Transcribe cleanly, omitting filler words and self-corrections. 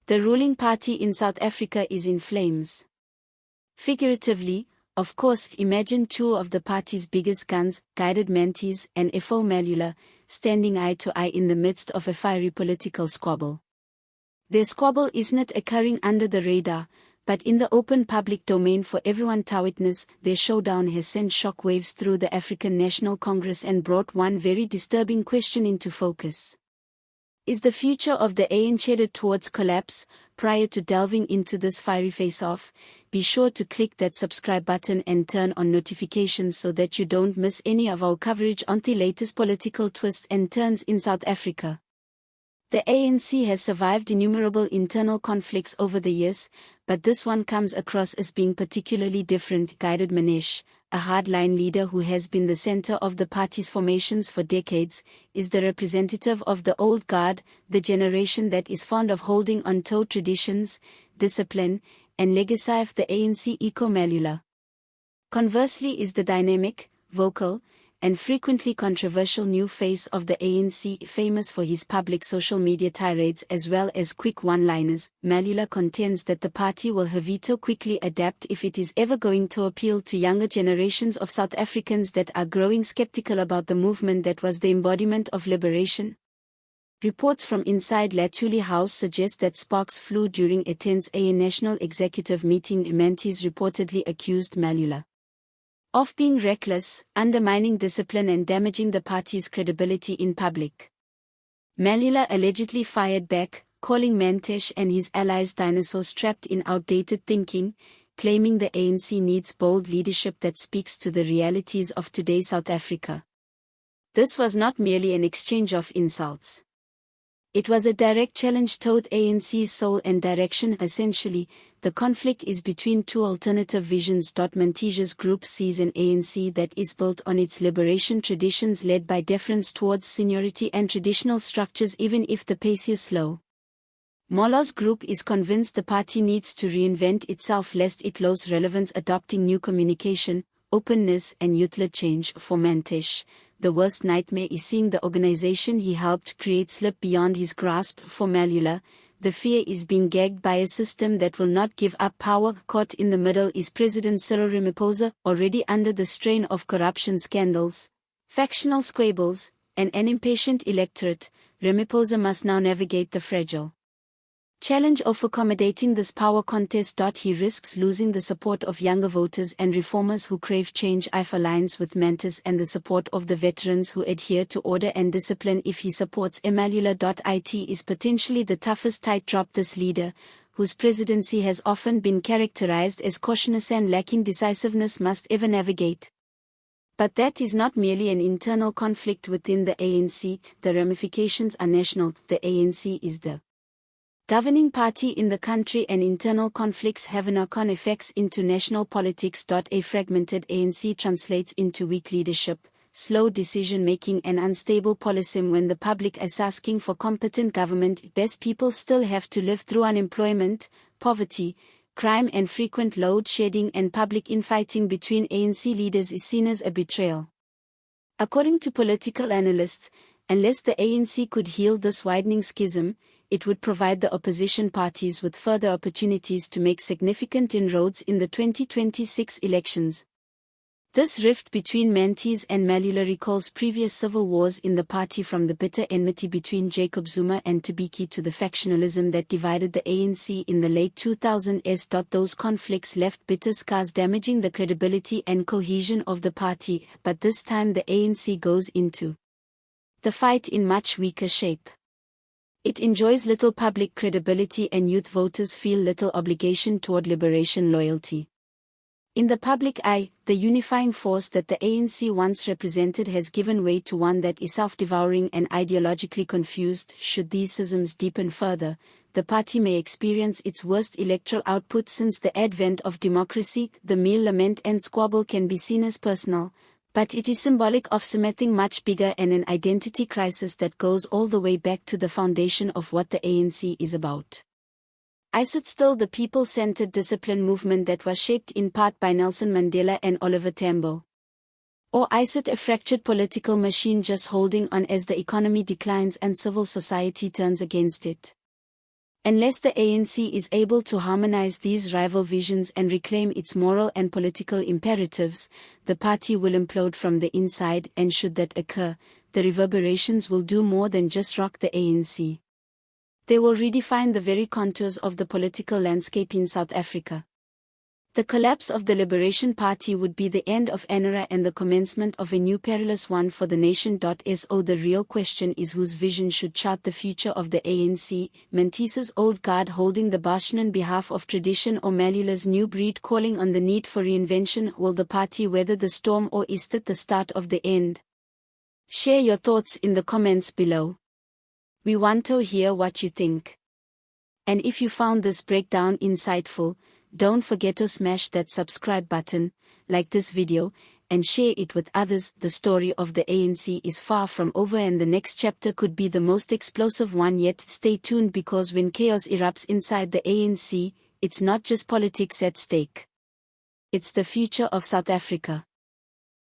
The ruling party in South Africa is in flames. Figuratively, of course, imagine two of the party's biggest guns, Gwede Mantashe and Mbalula, standing eye to eye in the midst of a fiery political squabble. Their squabble isn't occurring under the radar, but in the open public domain for everyone to witness. Their showdown has sent shockwaves through the African National Congress and brought one very disturbing question into focus. Is the future of the ANC headed towards collapse? Prior to delving into this fiery face-off, be sure to click that subscribe button and turn on notifications so that you don't miss any of our coverage on the latest political twists and turns in South Africa. The ANC has survived innumerable internal conflicts over the years, but this one comes across as being particularly different. Gwede Mantashe, a hardline leader who has been the center of the party's formations for decades, is the representative of the old guard, the generation that is fond of holding on to traditions, discipline, and legacy of the ANC. Mbalula, conversely, is the dynamic, vocal, and frequently controversial new face of the ANC, famous for his public social media tirades as well as quick one-liners. Mbalula contends that the party will have to quickly adapt if it is ever going to appeal to younger generations of South Africans that are growing skeptical about the movement that was the embodiment of liberation. Reports from inside Latuli House suggest that sparks flew during a tense ANC National Executive meeting. Mantashe reportedly accused Mbalula of being reckless, undermining discipline and damaging the party's credibility in public. Mbalula allegedly fired back, calling Mantashe and his allies dinosaurs trapped in outdated thinking, claiming the ANC needs bold leadership that speaks to the realities of today's South Africa. This was not merely an exchange of insults. It was a direct challenge toward ANC's soul and direction. Essentially, the conflict is between two alternative visions. Mantashe's group sees an ANC that is built on its liberation traditions led by deference towards seniority and traditional structures even if the pace is slow. Mbala's group is convinced the party needs to reinvent itself lest it lose relevance, adopting new communication, openness and youth-led change. For Mantashe, the worst nightmare is seeing the organization he helped create slip beyond his grasp. For Mbalula, the fear is being gagged by a system that will not give up power. Caught in the middle is President Cyril Ramaphosa, already under the strain of corruption scandals, factional squabbles, and an impatient electorate. Ramaphosa must now navigate the fragile challenge of accommodating this power contest. He risks losing the support of younger voters and reformers who crave change if aligns with Mantashe, and the support of the veterans who adhere to order and discipline if he supports Mbalula. It is potentially the toughest tightrope this leader, whose presidency has often been characterized as cautious and lacking decisiveness, must ever navigate. But that is not merely an internal conflict within the ANC, the ramifications are national. The ANC is the governing party in the country, and internal conflicts have knock-on effects into national politics. A fragmented ANC translates into weak leadership, slow decision-making and unstable policy. When the public is asking for competent government, best people still have to live through unemployment, poverty, crime and frequent load shedding, and public infighting between ANC leaders is seen as a betrayal. According to political analysts, unless the ANC could heal this widening schism, it would provide the opposition parties with further opportunities to make significant inroads in the 2026 elections. This rift between Mantashe and Mbalula recalls previous civil wars in the party, from the bitter enmity between Jacob Zuma and Mbeki to the factionalism that divided the ANC in the late 2000s. Those conflicts left bitter scars, damaging the credibility and cohesion of the party, but this time the ANC goes into the fight in much weaker shape. It enjoys little public credibility and youth voters feel little obligation toward liberation loyalty. In the public eye, the unifying force that the ANC once represented has given way to one that is self-devouring and ideologically confused. Should these schisms deepen further, the party may experience its worst electoral output since the advent of democracy. The mere lament and squabble can be seen as personal, but it is symbolic of something much bigger and an identity crisis that goes all the way back to the foundation of what the ANC is about. Is it still the people-centered discipline movement that was shaped in part by Nelson Mandela and Oliver Tambo? Or is it a fractured political machine just holding on as the economy declines and civil society turns against it? Unless the ANC is able to harmonize these rival visions and reclaim its moral and political imperatives, the party will implode from the inside, and should that occur, the reverberations will do more than just rock the ANC. They will redefine the very contours of the political landscape in South Africa. The collapse of the Liberation Party would be the end of an era and the commencement of a new perilous one for the nation. So the real question is whose vision should chart the future of the ANC, Mantashe's old guard holding the bastion on behalf of tradition, or Mbalula's new breed calling on the need for reinvention? Will the party weather the storm, or is that the start of the end? Share your thoughts in the comments below. We want to hear what you think. And if you found this breakdown insightful, don't forget to smash that subscribe button, like this video, and share it with others. The story of the ANC is far from over, and the next chapter could be the most explosive one yet. Stay tuned, because when chaos erupts inside the ANC, it's not just politics at stake. It's the future of South Africa.